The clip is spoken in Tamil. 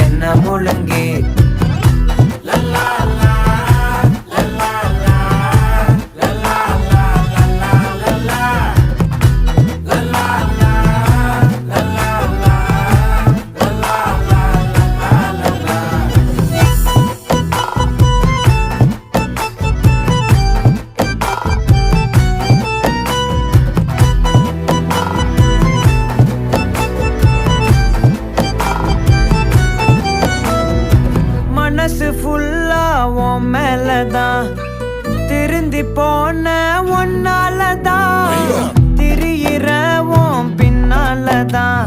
என்ன முழுங்கி மனசு ஃபுல்லா உன் மேலதான் திருந்தி போன ஒன்னாலதான் திரியிற உன் பின்னாலதான்